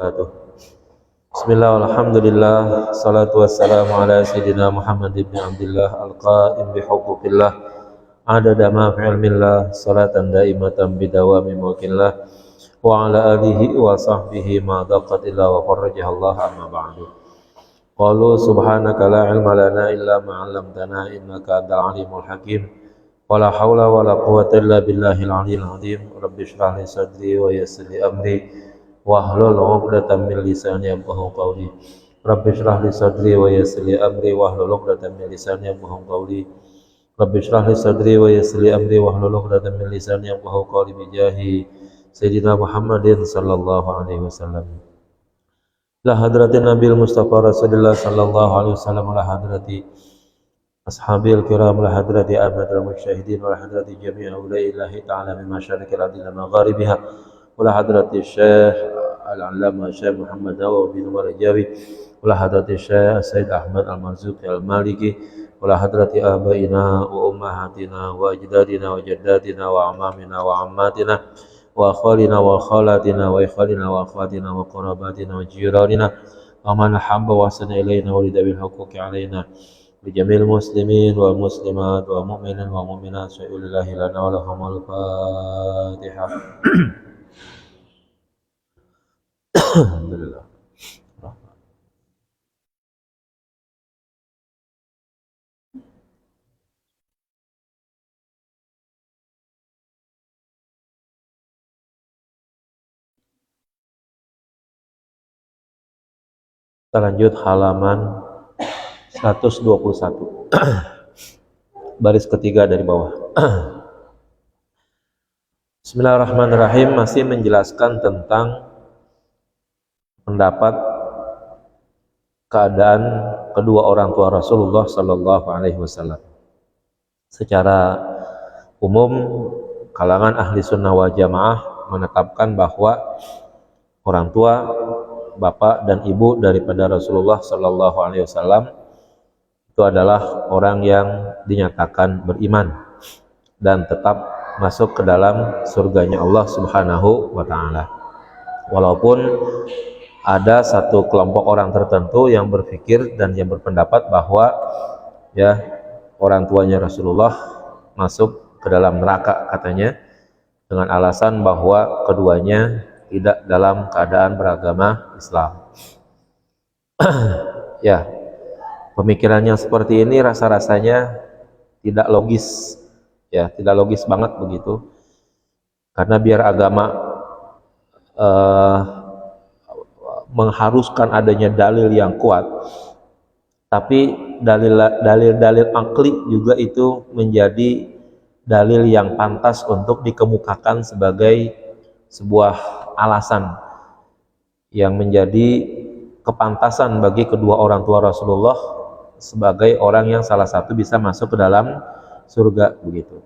wabarakatuh. Bismillah, alhamdulillah, salatu wassalamu ala sayyidina Muhammad ibn Abdillah al-qa'im bihuquqillah adada ma fi ilmillah salatan daimatan bidawami mulkillah wa ala alihi wa sahbihi ma daqatillah wa farrajahallah amma ba'du. Qalu subhanaka la ilma lana illa ma 'allamtana innaka antal alimul hakim. Wala haula wala quwwata illa billahil aliyyil azim. Rabbi shrah li sadri wa yassir li amri wahlul 'uqdatam min lisani yafqahu qawli. Rabbi shrah li sadri wa yassir li amri wahlul 'uqdatam min lisani yafqahu qawli. Rabbi shrah li sadri wa yassir li amri wahlul 'uqdatam min lisani yafqahu qawli bi jahi sayyidina Muhammadin sallallahu alaihi wasallam. La hadratin Nabil Mustafa Rasulullah sallallahu alaihi wasallam, la hadrati ashabil kiram, la hadrati ahmadil musyahidin, wa la hadrati jami'a ulaillahi ta'ala min masyariqil ardi ila magharibiha, wa la hadrati syekh al-allama syekh Muhammad Nawawi bin Marjawi, wa la hadrati syekh Sayyid Ahmad al-Marzuqi al-Maliki, wa la hadrati abaina wa ummahatina wa ajdadina wa jaddatina wa amamina wa ammatina wa akhwalina wa khalatina wa ikhwalina wa akhwatina wa qarabatina wa jiranina wa man habba wa sana ilayna wa lidabil huquqi alaina bijamil muslimin wa muslimat wa mu'minin wa mu'minat syai'ulillahi lana wa lahumul fatihah. Alhamdulillah. Kita lanjut halaman 121 baris ketiga dari bawah. Bismillahirrahmanirrahim. Masih menjelaskan tentang pendapat keadaan kedua orang tua Rasulullah Sallallahu Alaihi Wasallam. Secara umum kalangan ahli sunnah wal jamaah menetapkan bahwa orang tua, bapak dan ibu daripada Rasulullah Sallallahu Alaihi Wasallam itu adalah orang yang dinyatakan beriman dan tetap masuk ke dalam surganya Allah Subhanahu wa Ta'ala. Walaupun ada satu kelompok orang tertentu yang berpikir dan yang berpendapat bahwa ya orang tuanya Rasulullah masuk ke dalam neraka katanya, dengan alasan bahwa keduanya tidak dalam keadaan beragama Islam. Ya, pemikiran yang seperti ini rasa-rasanya tidak logis, ya, tidak logis banget begitu. Karena biar agama mengharuskan adanya dalil yang kuat, tapi dalil-dalil akli juga itu menjadi dalil yang pantas untuk dikemukakan sebagai sebuah alasan yang menjadi kepantasan bagi kedua orang tua Rasulullah sebagai orang yang salah satu bisa masuk ke dalam surga begitu.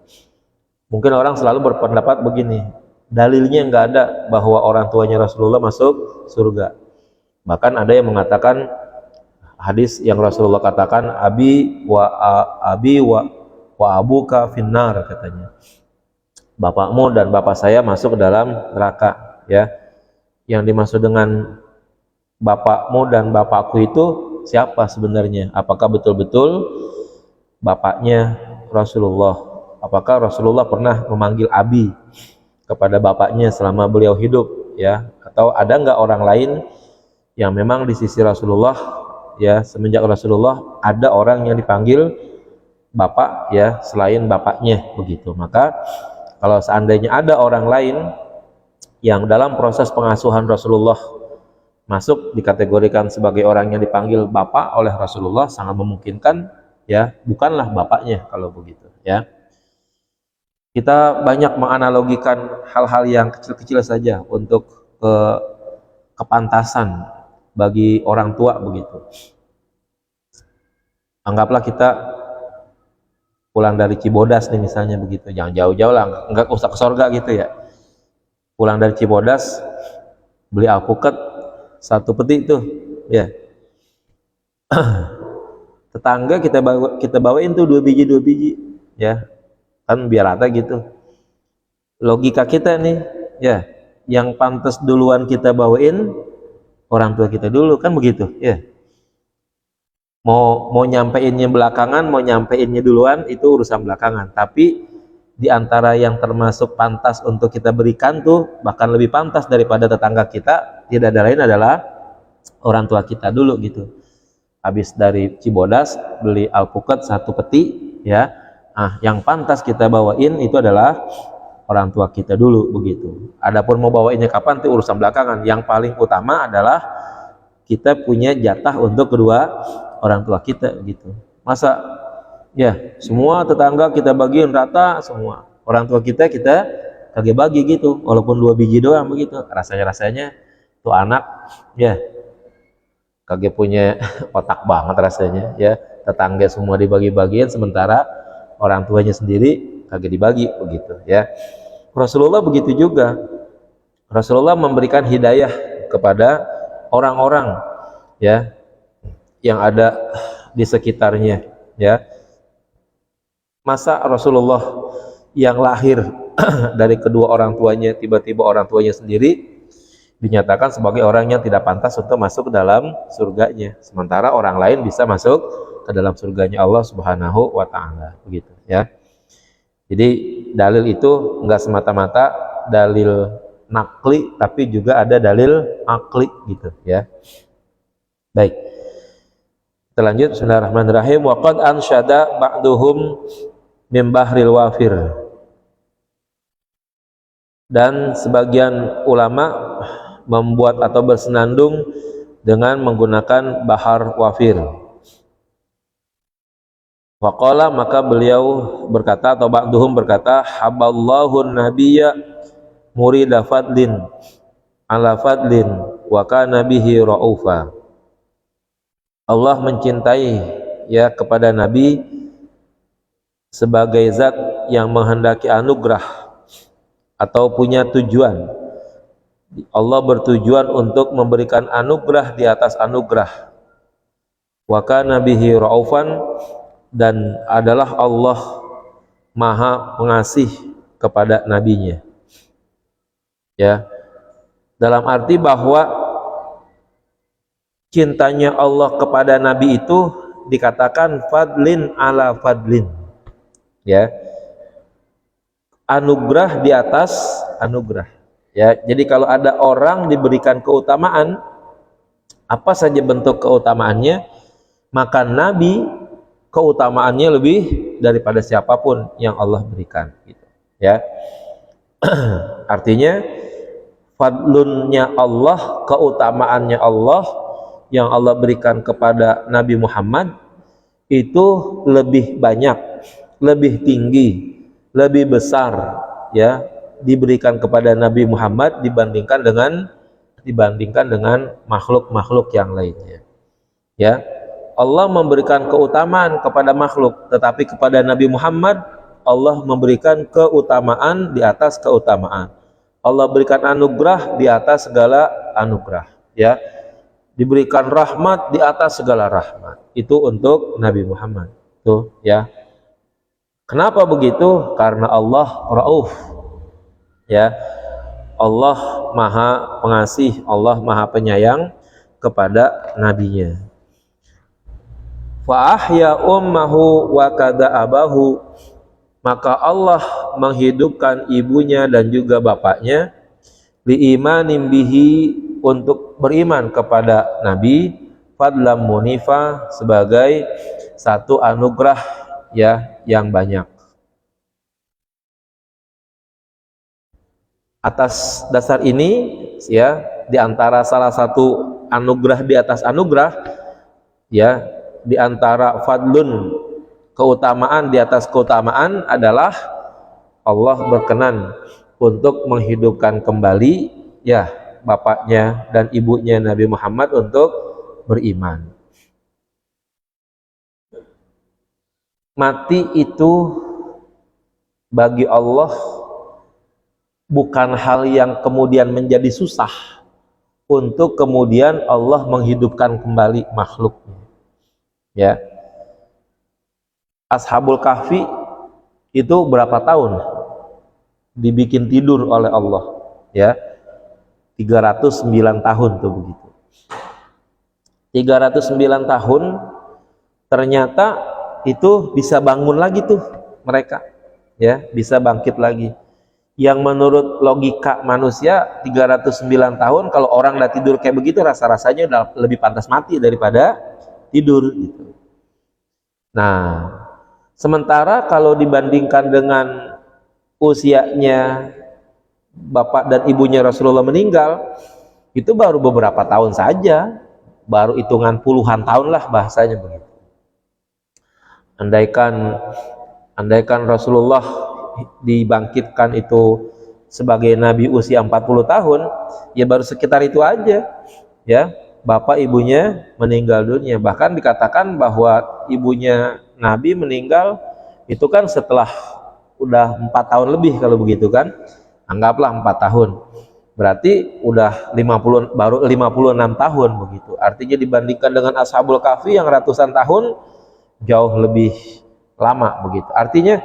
Mungkin orang selalu berpendapat begini, dalilnya nggak ada bahwa orang tuanya Rasulullah masuk surga. Bahkan ada yang mengatakan hadis yang Rasulullah katakan abi wa abuka finnar, katanya bapakmu dan bapak saya masuk ke dalam neraka, ya. Yang dimaksud dengan bapakmu dan bapakku itu siapa sebenarnya? Apakah betul-betul bapaknya Rasulullah? Apakah Rasulullah pernah memanggil abi kepada bapaknya selama beliau hidup, ya? Atau ada nggak orang lain yang memang di sisi Rasulullah, ya, semenjak Rasulullah ada orang yang dipanggil bapak, ya, selain bapaknya begitu? Maka kalau seandainya ada orang lain yang dalam proses pengasuhan Rasulullah masuk dikategorikan sebagai orang yang dipanggil bapak oleh Rasulullah, sangat memungkinkan, ya, bukanlah bapaknya kalau begitu, ya. Kita banyak menganalogikan hal-hal yang kecil-kecil saja untuk kepantasan bagi orang tua begitu. Anggaplah kita pulang dari Cibodas nih misalnya begitu, jangan jauh-jauh lah, enggak usah ke surga gitu ya. Pulang dari Cibodas beli alpukat satu peti tuh, ya. Tetangga kita bawain tuh dua biji, ya. Kan biar rata gitu. Logika kita nih, ya, yang pantas duluan kita bawain orang tua kita dulu, kan begitu ya. Mau nyampeinnya belakangan, mau nyampeinnya duluan, itu urusan belakangan. Tapi di antara yang termasuk pantas untuk kita berikan tuh, bahkan lebih pantas daripada tetangga kita, tidak ada lain adalah orang tua kita dulu gitu. Habis dari Cibodas beli alpukat 1 peti ya. Nah, yang pantas kita bawain itu adalah orang tua kita dulu begitu. Adapun mau bawainnya kapan itu urusan belakangan. Yang paling utama adalah kita punya jatah untuk kedua orang tua kita gitu. Masa ya semua tetangga kita bagiin rata semua, orang tua kita kagak bagi gitu, walaupun 2 biji doang begitu. Rasanya tuh anak ya kagak punya otak banget rasanya ya. Tetangga semua dibagi-bagiin, sementara orang tuanya sendiri kagak dibagi begitu ya. Rasulullah begitu juga. Rasulullah memberikan hidayah kepada orang-orang ya yang ada di sekitarnya ya. Masa Rasulullah yang lahir dari kedua orang tuanya, tiba-tiba orang tuanya sendiri dinyatakan sebagai orang yang tidak pantas untuk masuk ke dalam surganya, sementara orang lain bisa masuk ke dalam surganya Allah Subhanahu wa Ta'ala begitu ya. Jadi dalil itu enggak semata-mata dalil nakli, tapi juga ada dalil akli gitu ya. Baik, kita lanjut. Bismillahirrahmanirrahim. Wa qad ansyada ba'duhum min bahril wafir. Dan sebagian ulama membuat atau bersenandung dengan menggunakan bahar wafir. Waqala, maka beliau berkata atau ba'duhum berkata, haballahu nabiyya murida fadlin ala fadlin wa kana bihi ra'ufa. Allah mencintai ya kepada Nabi sebagai zat yang menghendaki anugerah atau punya tujuan. Allah bertujuan untuk memberikan anugerah di atas anugerah. Wa kana bihi ra'ufan, dan adalah Allah Maha Pengasih kepada nabinya. Ya. Dalam arti bahwa cintanya Allah kepada nabi itu dikatakan fadlin ala fadlin. Ya. Anugerah di atas anugerah. Ya, jadi kalau ada orang diberikan keutamaan, apa saja bentuk keutamaannya, maka nabi keutamaannya lebih daripada siapapun yang Allah berikan gitu. Ya. Artinya fadlunnya Allah, keutamaannya Allah yang Allah berikan kepada Nabi Muhammad itu lebih banyak, lebih tinggi, lebih besar ya diberikan kepada Nabi Muhammad dibandingkan dengan makhluk-makhluk yang lainnya. Ya. Allah memberikan keutamaan kepada makhluk, tetapi kepada Nabi Muhammad Allah memberikan keutamaan di atas keutamaan. Allah berikan anugerah di atas segala anugerah, ya. Diberikan rahmat di atas segala rahmat. Itu untuk Nabi Muhammad. Tuh, ya. Kenapa begitu? Karena Allah Rauf. Ya. Allah Maha Pengasih, Allah Maha Penyayang kepada nabinya. Fa ahya ummahu wa kada abahu, maka Allah menghidupkan ibunya dan juga bapaknya li imanin bihi, untuk beriman kepada Nabi, fadlam munifa, sebagai satu anugerah ya yang banyak. Atas dasar ini ya, di antara salah satu anugerah di atas anugerah ya, di antara fadlun, keutamaan di atas keutamaan adalah Allah berkenan untuk menghidupkan kembali ya bapaknya dan ibunya Nabi Muhammad untuk beriman. Mati itu bagi Allah bukan hal yang kemudian menjadi susah untuk kemudian Allah menghidupkan kembali makhluknya. Ya. Ashabul Kahfi itu berapa tahun dibikin tidur oleh Allah? Ya. 309 tahun tuh begitu. 309 tahun ternyata itu bisa bangun lagi tuh mereka, ya, bisa bangkit lagi. Yang menurut logika manusia 309 tahun kalau orang udah tidur kayak begitu rasa-rasanya udah lebih pantas mati daripada tidur gitu. Nah, sementara kalau dibandingkan dengan usianya bapak dan ibunya Rasulullah meninggal, itu baru beberapa tahun saja, baru hitungan puluhan tahun lah bahasanya begitu. Andaikan Rasulullah dibangkitkan itu sebagai nabi usia 40 tahun, ya baru sekitar itu aja, ya, bapak ibunya meninggal dunia. Bahkan dikatakan bahwa ibunya nabi meninggal itu kan setelah udah 4 tahun lebih, kalau begitu kan, anggaplah 4 tahun, berarti udah 50, baru 56 tahun begitu. Artinya dibandingkan dengan Ashabul Kahfi yang ratusan tahun, jauh lebih lama begitu. Artinya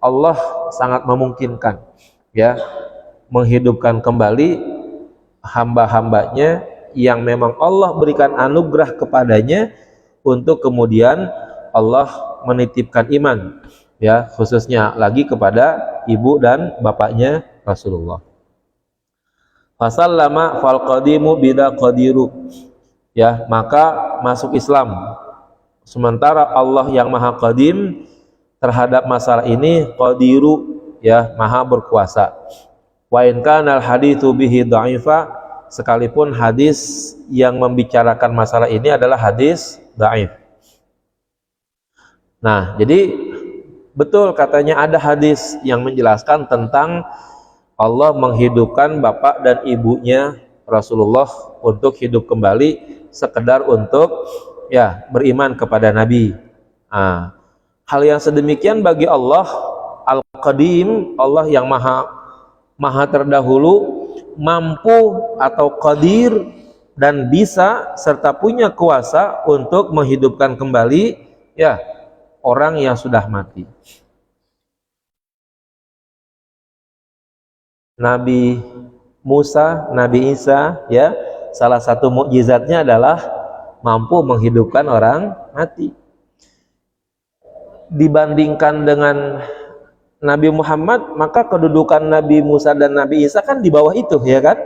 Allah sangat memungkinkan, ya, menghidupkan kembali hamba-hambanya yang memang Allah berikan anugerah kepadanya untuk kemudian Allah menitipkan iman, ya, khususnya lagi kepada ibu dan bapaknya Rasulullah. Fasallama fal qadimu bida qadiru, ya, maka masuk Islam. Sementara Allah yang maha qadim terhadap masalah ini qadiru, ya, maha berkuasa. Wa in kana al haditsu bihi dha'ifa, sekalipun hadis yang membicarakan masalah ini adalah hadis dhaif. Nah, jadi betul katanya ada hadis yang menjelaskan tentang Allah menghidupkan bapak dan ibunya Rasulullah untuk hidup kembali sekedar untuk, ya, beriman kepada Nabi. Nah, hal yang sedemikian bagi Allah Al-Qadim, Allah yang maha terdahulu, mampu atau qadir dan bisa serta punya kuasa untuk menghidupkan kembali, ya, orang yang sudah mati. Nabi Musa, Nabi Isa, ya, salah satu mukjizatnya adalah mampu menghidupkan orang mati. Dibandingkan dengan Nabi Muhammad, maka kedudukan Nabi Musa dan Nabi Isa kan di bawah itu, ya kan?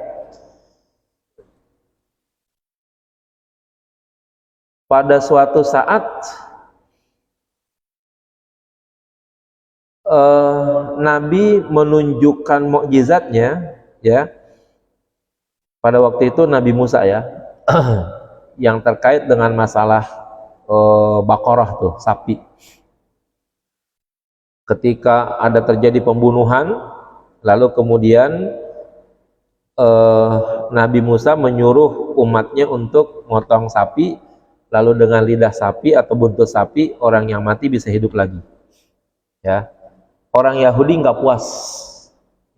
Pada suatu saat Nabi menunjukkan mukjizatnya, ya, pada waktu itu Nabi Musa, ya, yang terkait dengan masalah Baqarah tuh, sapi. Ketika ada terjadi pembunuhan, lalu kemudian Nabi Musa menyuruh umatnya untuk motong sapi, lalu dengan lidah sapi atau buntut sapi orang yang mati bisa hidup lagi, ya. Orang Yahudi nggak puas,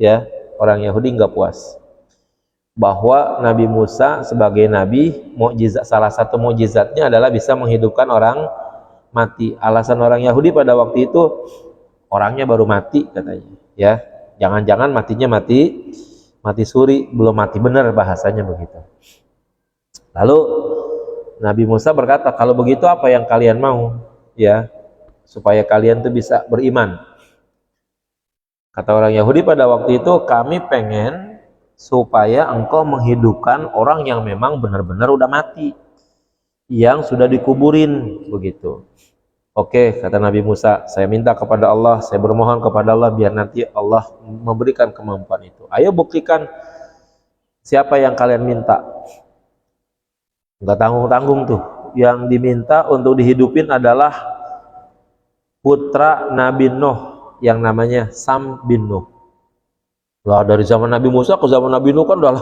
ya, orang Yahudi nggak puas bahwa Nabi Musa sebagai nabi, mukjizat, salah satu mukjizatnya adalah bisa menghidupkan orang mati. Alasan orang Yahudi pada waktu itu, orangnya baru mati katanya, ya, jangan-jangan matinya mati suri, belum mati benar, bahasanya begitu. Lalu Nabi Musa berkata, kalau begitu apa yang kalian mau, ya, supaya kalian tuh bisa beriman. Kata orang Yahudi pada waktu itu, kami pengen supaya engkau menghidupkan orang yang memang benar-benar udah mati, yang sudah dikuburin begitu. Oke, kata Nabi Musa, saya minta kepada Allah, saya bermohon kepada Allah biar nanti Allah memberikan kemampuan itu. Ayo buktikan siapa yang kalian minta. Enggak tanggung-tanggung tuh. Yang diminta untuk dihidupin adalah putra Nabi Nuh yang namanya Sam bin Nuh. Lah, dari zaman Nabi Musa ke zaman Nabi Nuh kan udah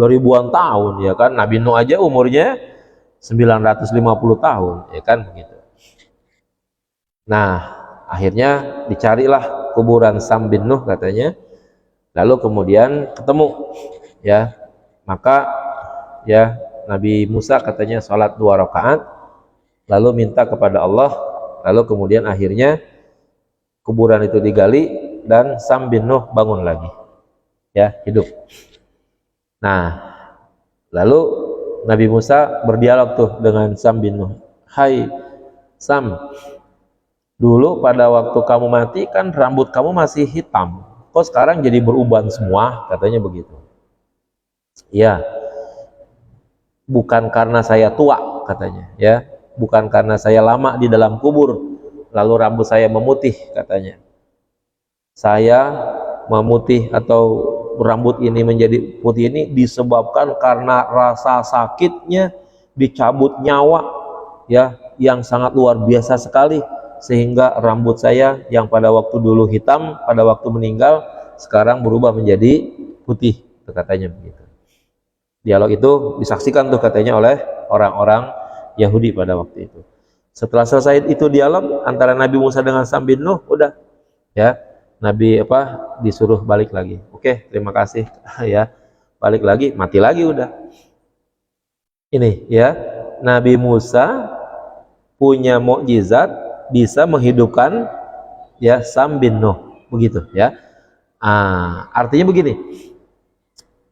ribuan tahun, ya kan? Nabi Nuh aja umurnya 950 tahun, ya kan begitu. Nah, akhirnya dicarilah kuburan Sam bin Nuh katanya. Lalu kemudian ketemu, ya. Maka, ya, Nabi Musa katanya sholat 2 rakaat, lalu minta kepada Allah, lalu kemudian akhirnya kuburan itu digali dan Sam bin Nuh bangun lagi, ya, hidup. Nah, lalu Nabi Musa berdialog tuh dengan Sam bin Nuh. Hai Sam, dulu pada waktu kamu mati kan rambut kamu masih hitam, kok sekarang jadi beruban semua, katanya begitu. Ya, bukan karena saya tua, katanya, ya, bukan karena saya lama di dalam kubur lalu rambut saya memutih, katanya. Saya memutih atau rambut ini menjadi putih ini disebabkan karena rasa sakitnya dicabut nyawa, ya, yang sangat luar biasa sekali, sehingga rambut saya yang pada waktu dulu hitam, pada waktu meninggal sekarang berubah menjadi putih, katanya begitu. Dialog itu disaksikan tuh katanya oleh orang-orang Yahudi pada waktu itu. Setelah selesai itu dialog antara Nabi Musa dengan Sam bin Nuh, udah, ya, Nabi disuruh balik lagi. Oke, terima kasih ya. Balik lagi, mati lagi udah. Ini ya, Nabi Musa punya mukjizat bisa menghidupkan ya Sam bin Nuh, begitu ya. Artinya begini.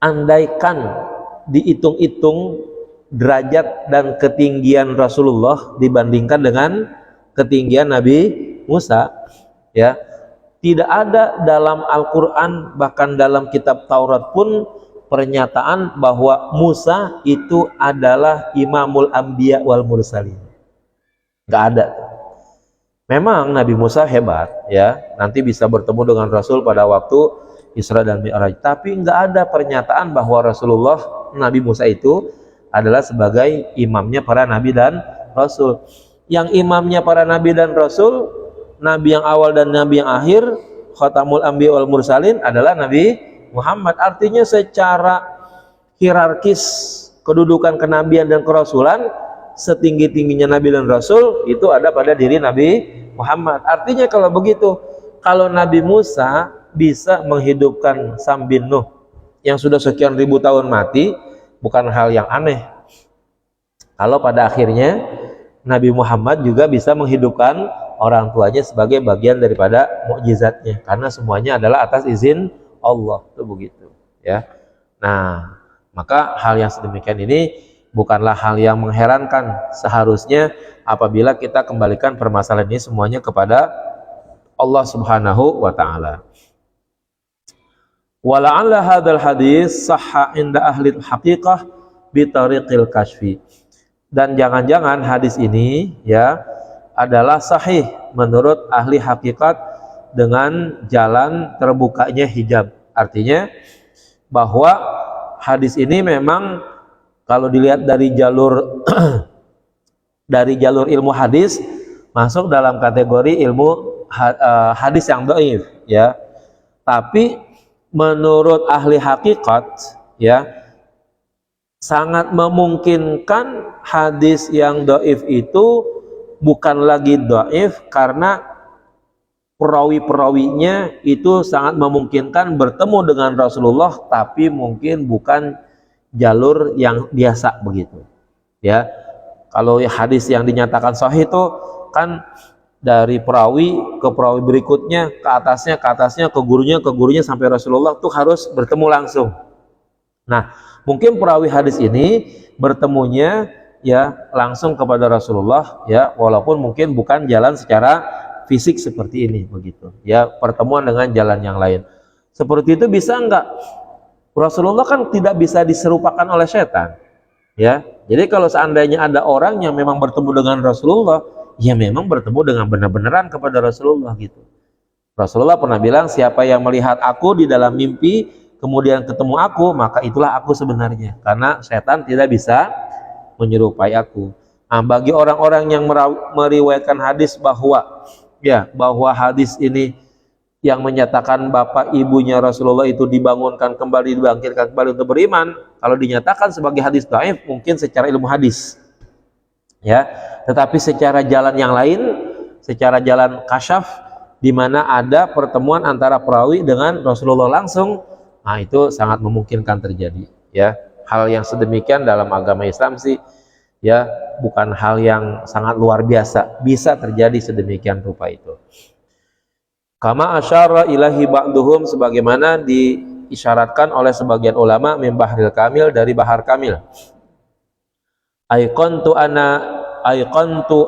Andaikan dihitung-hitung derajat dan ketinggian Rasulullah dibandingkan dengan ketinggian Nabi Musa, ya, tidak ada dalam Al-Quran, bahkan dalam kitab Taurat pun pernyataan bahwa Musa itu adalah imamul anbiya wal mursalin. Nggak ada. Memang Nabi Musa hebat, ya, nanti bisa bertemu dengan Rasul pada waktu Isra dan Mi'raj, tapi nggak ada pernyataan bahwa Rasulullah, Nabi Musa itu adalah sebagai imamnya para nabi dan rasul. Yang imamnya para nabi dan rasul, nabi yang awal dan nabi yang akhir, khatamul anbiya wal mursalin adalah Nabi Muhammad. Artinya secara hierarkis kedudukan kenabian dan kerasulan, setinggi-tingginya nabi dan rasul itu ada pada diri Nabi Muhammad. Artinya kalau begitu, kalau Nabi Musa bisa menghidupkan Sam bin Nuh yang sudah sekian ribu tahun mati, bukan hal yang aneh. Kalau pada akhirnya Nabi Muhammad juga bisa menghidupkan orang tuanya sebagai bagian daripada mukjizatnya, karena semuanya adalah atas izin Allah, itu begitu ya. Nah, maka hal yang sedemikian ini bukanlah hal yang mengherankan. Seharusnya apabila kita kembalikan permasalahan ini semuanya kepada Allah Subhanahu wa taala. Wala'alla hadzal hadis sahha inda ahli haqiqah bi tariqil kashfi. Dan jangan-jangan hadis ini ya adalah sahih menurut ahli hakikat dengan jalan terbukanya hijab. Artinya bahwa hadis ini memang kalau dilihat dari jalur dari jalur ilmu hadis masuk dalam kategori ilmu hadis yang dhaif, ya. Tapi menurut ahli hakikat, ya, sangat memungkinkan hadis yang dhaif itu bukan lagi dhaif karena perawi-perawinya itu sangat memungkinkan bertemu dengan Rasulullah, tapi mungkin bukan jalur yang biasa begitu, ya. Kalau hadis yang dinyatakan sahih itu kan dari perawi ke perawi berikutnya, ke atasnya, ke gurunya sampai Rasulullah tuh harus bertemu langsung. Nah, mungkin perawi hadis ini bertemunya ya langsung kepada Rasulullah, ya, walaupun mungkin bukan jalan secara fisik seperti ini begitu, ya, pertemuan dengan jalan yang lain. Seperti itu bisa enggak? Rasulullah kan tidak bisa diserupakan oleh setan, ya. Jadi kalau seandainya ada orang yang memang bertemu dengan Rasulullah, ya memang bertemu dengan benar-benaran kepada Rasulullah gitu. Rasulullah pernah bilang, siapa yang melihat aku di dalam mimpi kemudian ketemu aku, maka itulah aku sebenarnya, karena setan tidak bisa menyerupai aku. Nah, bagi orang-orang yang meriwayatkan hadis bahwa ya, bahwa hadis ini yang menyatakan bapak ibunya Rasulullah itu dibangunkan kembali, dibangkitkan kembali untuk beriman, kalau dinyatakan sebagai hadis dhaif mungkin secara ilmu hadis, ya, tetapi secara jalan yang lain, secara jalan kasyaf, di mana ada pertemuan antara perawi dengan Rasulullah langsung, nah itu sangat memungkinkan terjadi, ya. Hal yang sedemikian dalam agama Islam sih, ya, bukan hal yang sangat luar biasa, bisa terjadi sedemikian rupa itu. Kama asyara ilahi ba'duhum, sebagaimana diisyaratkan oleh sebagian ulama min bahril kamil, dari bahar kamil. Aiqantu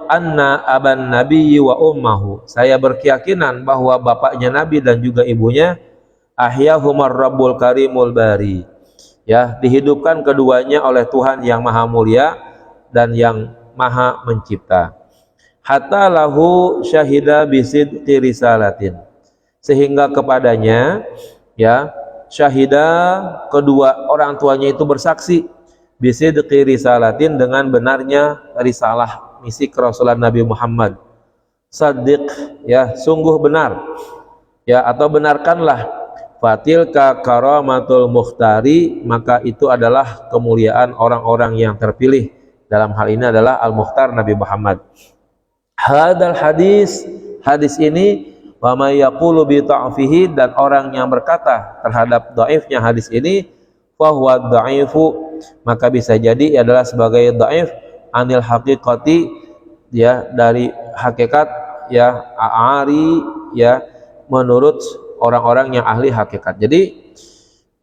anna aban nabiyyi wa ummahu. Saya berkeyakinan bahwa bapaknya Nabi dan juga ibunya ahyahumar rabbul karimul bari. Ya, dihidupkan keduanya oleh Tuhan yang maha mulia dan yang maha mencipta. Hatta lahu syahida bisidqi risalatin. Sehingga kepadanya ya syahida, kedua orang tuanya itu bersaksi bisidqi risalatin, dengan benarnya risalah misi kerasulan Nabi Muhammad. Saddiq, ya sungguh benar, ya atau benarkanlah. Fatilka karamatul mukhtari, maka itu adalah kemuliaan orang-orang yang terpilih. Dalam hal ini adalah al-mukhtar Nabi Muhammad. Hadal hadis, hadis ini wa may yaqulu bi ta'fihi, dan orang yang berkata terhadap dhaifnya hadis ini fa huwa dhaifu, maka bisa jadi adalah sebagai dhaif anil haqiqati, ya dari hakikat, ya aari, ya menurut orang-orang yang ahli hakikat. Jadi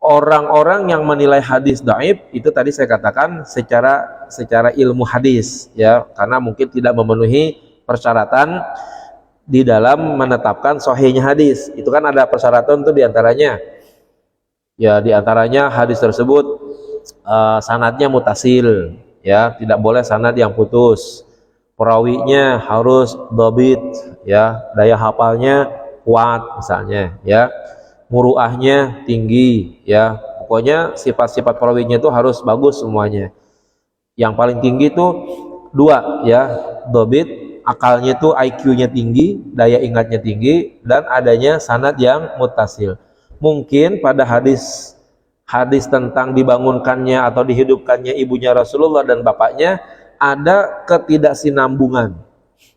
orang-orang yang menilai hadis dhaif itu tadi saya katakan secara ilmu hadis, ya karena mungkin tidak memenuhi persyaratan di dalam menetapkan sahihnya hadis. Itu kan ada persyaratan tuh diantaranya, ya diantaranya hadis tersebut sanadnya mutasil, ya tidak boleh sanad yang putus. Perawinya harus dhabit, ya daya hafalnya kuat misalnya, ya muruahnya tinggi, ya pokoknya sifat-sifat perawinya itu harus bagus semuanya. Yang paling tinggi itu dua, ya dhabit, akalnya itu IQ-nya tinggi, daya ingatnya tinggi, dan adanya sanad yang mutasil. Mungkin pada hadis tentang dibangunkannya atau dihidupkannya ibunya Rasulullah dan bapaknya ada ketidaksinambungan,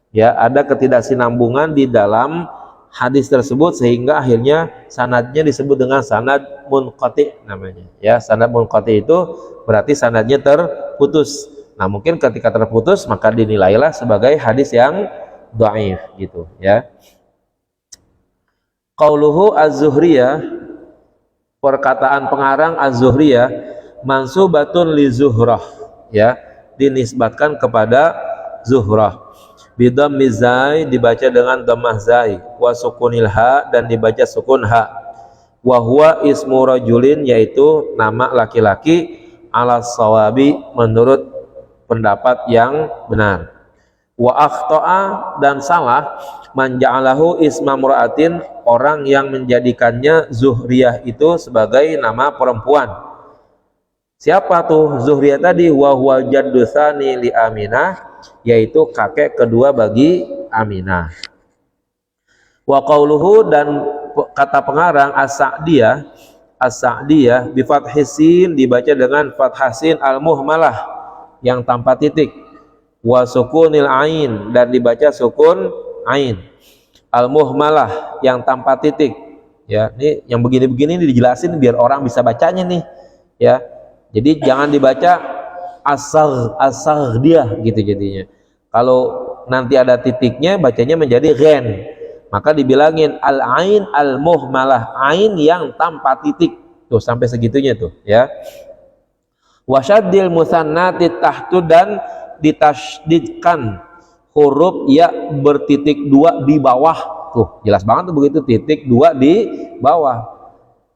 ya ada ketidaksinambungan di dalam hadis tersebut, sehingga akhirnya sanadnya disebut dengan sanad munqati namanya, ya sanad munqati itu berarti sanadnya terputus. Nah mungkin ketika terputus maka dinilailah sebagai hadis yang dhaif gitu, ya. Qauluhu az-Zuhriyah, perkataan pengarang az-Zuhriyah, mansubatun li Zuhrah, ya dinisbatkan kepada Zuhrah. Bidam mizai dibaca dengan dhammah zai, wa sukunil ha, dan dibaca sukun ha. Wa huwa ismu rajulin, yaitu nama laki-laki, ala sawabi menurut pendapat yang benar. Wa akhta'a, dan salah, man ja'alahu isma mura'atin, orang yang menjadikannya Zuhriyah itu sebagai nama perempuan. Siapa tuh Zuhriyah tadi? Wa huwa jaddu tsani li Aminah, yaitu kakek kedua bagi Aminah. Wa qauluhu, dan kata pengarang as-Sa'diyah bi fathis sin, dibaca dengan fathah sin al-muhmalah yang tanpa titik, wa sukunil ain, dan dibaca sukun ain, al-muhmalah yang tanpa titik, ya ini yang begini-begini dijelasin biar orang bisa bacanya nih, ya jadi jangan dibaca as-Sa'diyah gitu jadinya. Kalau nanti ada titiknya bacanya menjadi ghen, maka dibilangin al-ain al-muhmalah, ain yang tanpa titik tuh, sampai segitunya tuh, ya. Wasyaddil musannati tahtu, dan ditasydidkan huruf ya bertitik dua di bawah tuh, jelas banget tuh begitu, titik dua di bawah,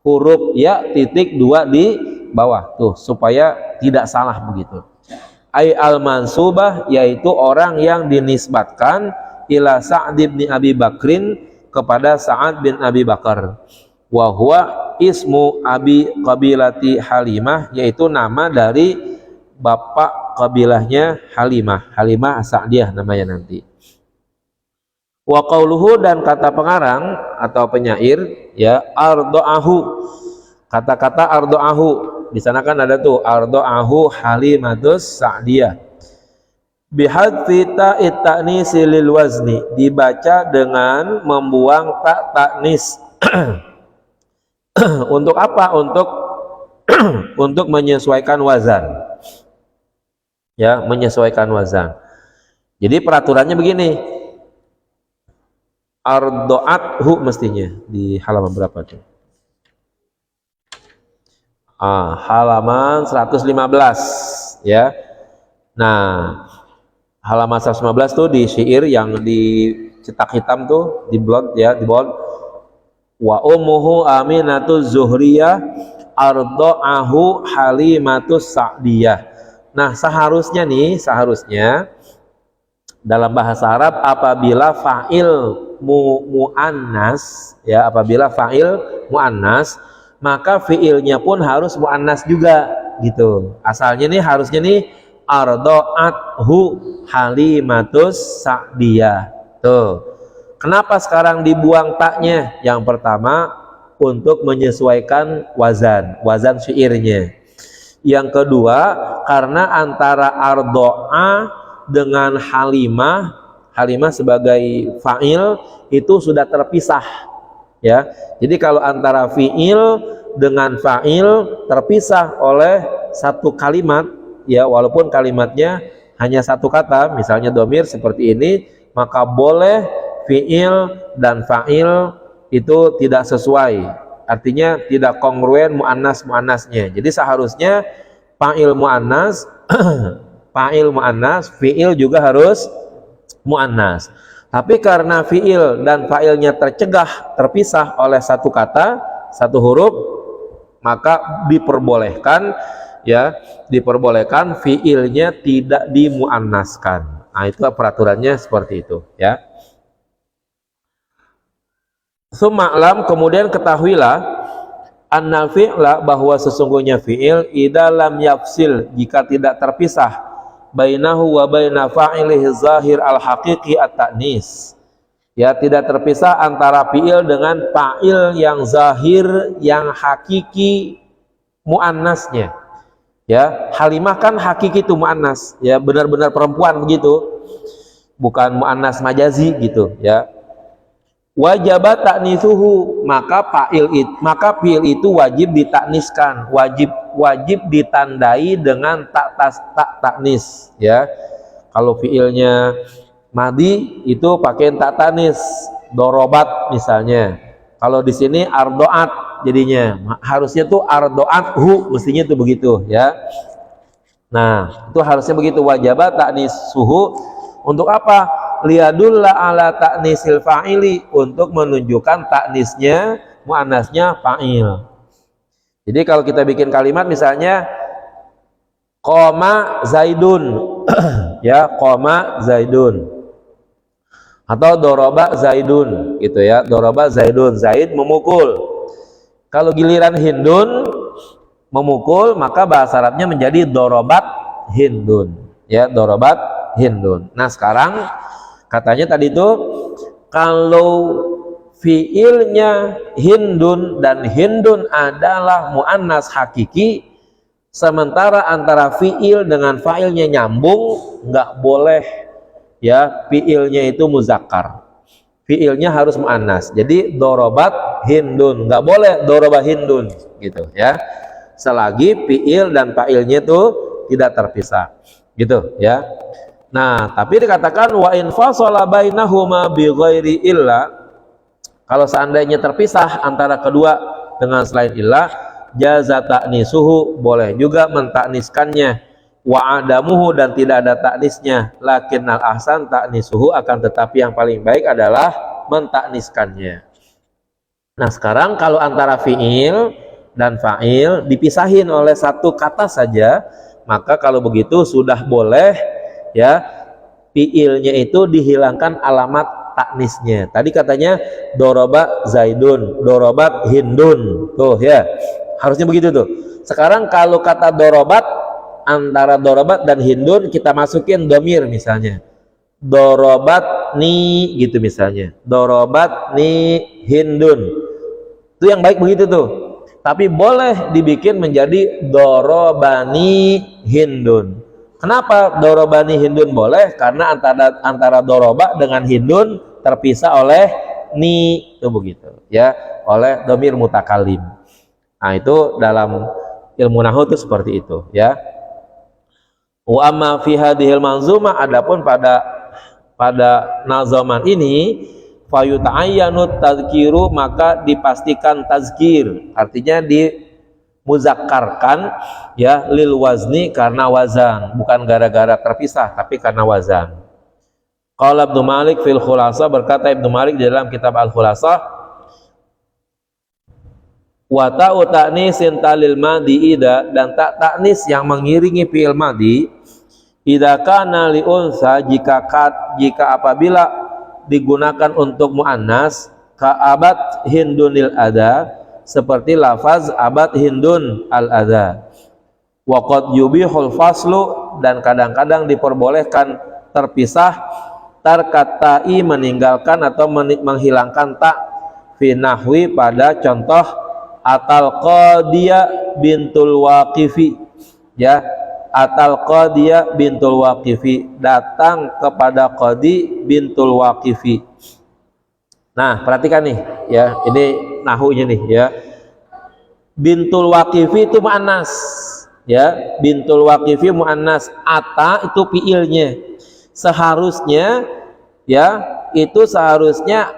huruf ya titik dua di bawah tuh, supaya tidak salah begitu. Ai al-mansubah, yaitu orang yang dinisbatkan ila Sa'd bin Abi Bakrin, kepada Sa'ad bin Abi Bakar. Wa huwa ismu abi qabilati Halimah, yaitu nama dari bapak kabilahnya Halimah, Halimah as-Sa'diyah namanya nanti. Wa qauluhu, dan kata pengarang atau penyair, ya arda'ahu, kata-kata arda'ahu di sana kan ada tuh arda'ahu Halimatus Sa'diyah bihadfi ta'it ta'nisi lil wazni, dibaca dengan membuang tak ta'nis. Untuk apa? Untuk menyesuaikan wazan, ya menyesuaikan wazan. Jadi peraturannya begini, arda'athu mestinya di halaman berapa tuh? Halaman 115, ya. Nah, halaman 115 tuh di syair yang dicetak hitam tuh di blog ya, di bold. Wa ummuhu Aminatu Zuhriyah arda'ahu Halimatus Sa'diyah. Nah, seharusnya dalam bahasa Arab apabila fa'il muannas ya, apabila fa'il muannas maka fiilnya pun harus muannas juga gitu. Asalnya nih harusnya nih arda'athu Halimatus Sa'diyah. Tuh. Kenapa sekarang dibuang taknya? Yang pertama untuk menyesuaikan wazan syairnya. Yang kedua karena antara ardoa dengan Halimah sebagai fa'il itu sudah terpisah ya. Jadi kalau antara fi'il dengan fa'il terpisah oleh satu kalimat ya, walaupun kalimatnya hanya satu kata, misalnya domir seperti ini, maka boleh fi'il dan fa'il itu tidak sesuai, artinya tidak kongruen muannasnya. Jadi seharusnya fa'il muannas fi'il juga harus muannas. Tapi karena fi'il dan fa'ilnya terpisah oleh satu kata, satu huruf, maka diperbolehkan fi'ilnya tidak dimuannaskan. Nah, itu peraturannya seperti itu ya. Suma'lam, kemudian ketahuilah anna fi'la, bahwa sesungguhnya fi'il idza lam yafsil, jika tidak terpisah bainahu wa baina fa'ilihi zahir al-haqiqi at-ta'nis ya, tidak terpisah antara fi'il dengan fa'il yang zahir yang hakiki muannasnya ya. Halimah kan hakiki itu muannas ya, benar-benar perempuan begitu, bukan muannas majazi gitu ya. Wajabat taknisuhu, maka fi'il itu wajib ditakniskan, wajib ditandai dengan taknis ya. Kalau fi'ilnya madi itu pakai tak tanis, dorobat misalnya. Kalau di sini ardoat, jadinya harusnya tuh ardoathu, mestinya tuh begitu ya. Nah, itu harusnya begitu, wajabat taknisuhu. Untuk apa? Liyadulla ala ta'nisil fa'ili, untuk menunjukkan taknisnya muannasnya fa'il. Jadi kalau kita bikin kalimat misalnya qoma zaidun ya, qoma zaidun, atau doroba zaidun gitu ya, doroba zaidun, zaid memukul. Kalau giliran hindun memukul, maka bahasa Arabnya menjadi dorobat hindun ya, dorobat hindun. Nah, sekarang katanya tadi itu kalau fiilnya hindun dan hindun adalah muannas hakiki, sementara antara fiil dengan fa'ilnya nyambung, nggak boleh ya fiilnya itu muzakkar, fiilnya harus muannas. Jadi dorobat hindun, nggak boleh doroba hindun gitu ya, selagi fiil dan fa'ilnya itu tidak terpisah gitu ya. Nah, tapi dikatakan wa in fasala bainahuma bi ghairi illa, kalau seandainya terpisah antara kedua dengan selain illah, jaza ta'nisuhu, boleh juga mentakniskannya, wa adamuhu, dan tidak ada taknisnya, lakinnal ahsan ta'nisuhu, akan tetapi yang paling baik adalah mentakniskannya. Nah, sekarang kalau antara fiil dan fa'il dipisahin oleh satu kata saja, maka kalau begitu sudah boleh ya fiilnya itu dihilangkan alamat taknisnya. Tadi katanya doroba zaidun, dorobat hindun, tuh ya, harusnya begitu tuh. Sekarang kalau kata dorobat, antara dorobat dan hindun kita masukin domir, misalnya dorobat ni gitu, misalnya dorobat ni hindun, itu yang baik begitu tuh. Tapi boleh dibikin menjadi dorobani hindun. Kenapa dorobani hindun boleh? Karena antara doroba dengan hindun terpisah oleh ni, itu begitu ya, oleh domir mutakalim. Nah, itu dalam ilmu nahwu itu seperti itu ya. Wa amma fi hadhil manzumah, adapun pada nazaman ini, fayuta'ayyanu tazkiru, maka dipastikan tazkir, artinya muzakkarkan ya lil wazni karena wazan, bukan gara-gara terpisah tapi karena wazan. Qala Ibnu Malik fil Khulasah, berkata Ibnu Malik di dalam kitab Al Khulasah, wa ta'u ta'nisin talil madi ida, dan tak taknis yang mengiringi fi'il madi idza kana li unsa, jika apabila digunakan untuk muannas, ka abad hindunil ada, seperti lafaz abad hindun al ada. Wa qad yubihul faslu, dan kadang-kadang diperbolehkan terpisah, tarkatai meninggalkan atau menghilangkan tak, fi nahwi pada contoh atal qadiyah bintul waqifi ya, atal qadiyah bintul waqifi, datang kepada qadi bintul waqifi. Nah, perhatikan nih ya, ini nahunya nih ya. Bintul waqifi itu muannas ya, bintul waqifi muannas, ata itu fiilnya. Seharusnya ya, itu seharusnya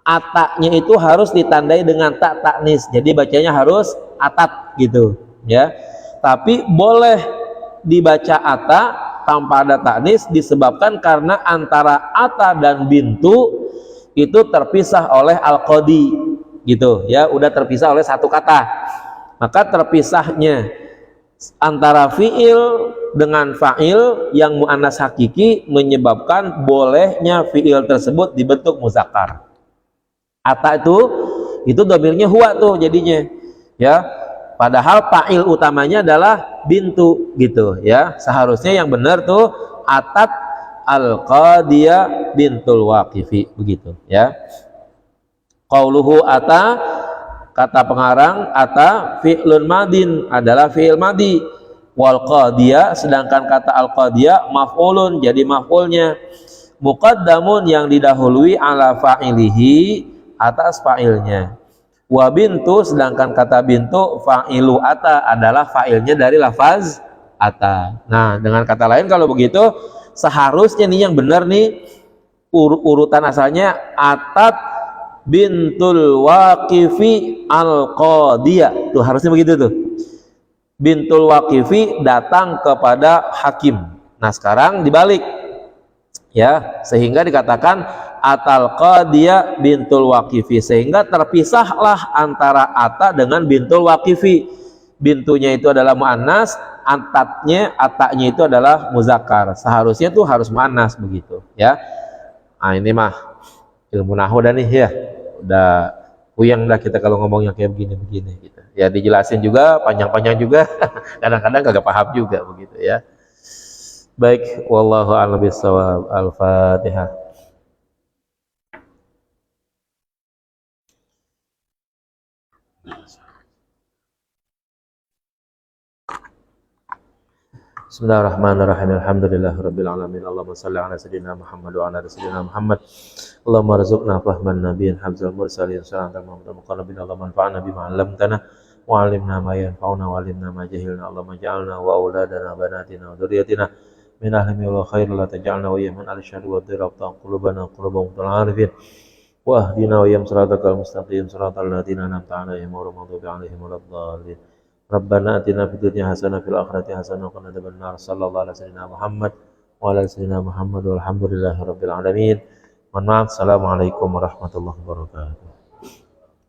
ataknya itu harus ditandai dengan tak taknis, jadi bacanya harus atat gitu ya. Tapi boleh dibaca ata tanpa ada taknis disebabkan karena antara ata dan bintu itu terpisah oleh al-qadi gitu ya, udah terpisah oleh satu kata. Maka terpisahnya antara fiil dengan fa'il yang muannas hakiki menyebabkan bolehnya fiil tersebut dibentuk muzakkar. Ata itu dhamirnya huwa tuh jadinya ya, padahal fa'il utamanya adalah bintu gitu ya. Seharusnya yang benar tuh atat al-qadiyah bintul waqifi begitu ya. Qauluhu ata, kata pengarang ata fi'lun madin adalah fi'il madi, wal qadiyah, sedangkan kata al qadiyah maf'ulun, jadi maf'ulnya, muqaddamun yang didahului ala fa'ilihi, atas fa'ilnya, wa bintu, sedangkan kata bintu fa'ilu ata adalah fa'ilnya dari lafaz ata. Nah, dengan kata lain kalau begitu seharusnya nih yang benar nih urutan asalnya atat bintul waqifi al qadiyah tuh, harusnya begitu tuh, bintul waqifi datang kepada hakim. Nah, sekarang dibalik ya, sehingga dikatakan atal qadiyah bintul waqifi, sehingga terpisahlah antara ata dengan bintul waqifi. Bintunya itu adalah muannas, ataknya itu adalah muzakkar. Seharusnya tuh harus muannas begitu ya. Nah, ini mah ilmu nahwu dah nih ya, udah puyeng dah kita kalau ngomong yang kayak begini-begini gitu ya. Dijelasin juga panjang-panjang juga kadang-kadang kagak paham juga begitu ya. Baik, wallahu a'lam bishawab. Al-Fatihah. Bismillahirrahmanirrahim. Alhamdulillahirabbil alamin. Allahumma shalli ala sayyidina Muhammad wa ala ali sayyidina Muhammad. Allahumma rzuqna fahman nabiyyin hamzal mursalin salatan Muhammadul muqarrabin. Allahumma anfa'na bima 'allamtana wa 'allimna ma yanfa'una wa 'allimna ma jahilna. Allahumma ij'alna wa auladana banatina wa dzurriyyatina min ahli wa khair, la taj'alna wa yaman al-syahri wa dhirabta qulubana qulubahum arifin wa ahdina wa yam siratal mustaqim siratal ladzina an'amta 'alaihim ghairil maghdubi 'alaihim waladdallin. Rabbana atina fid dunya hasanah fil akhirati hasanah wa qina adzabannar. Sallallahu alaihi wasallam Muhammad wa ala sayyidina Muhammad walhamdulillahi rabbil alamin. Mohon maaf. Assalamualaikum warahmatullahi wabarakatuh.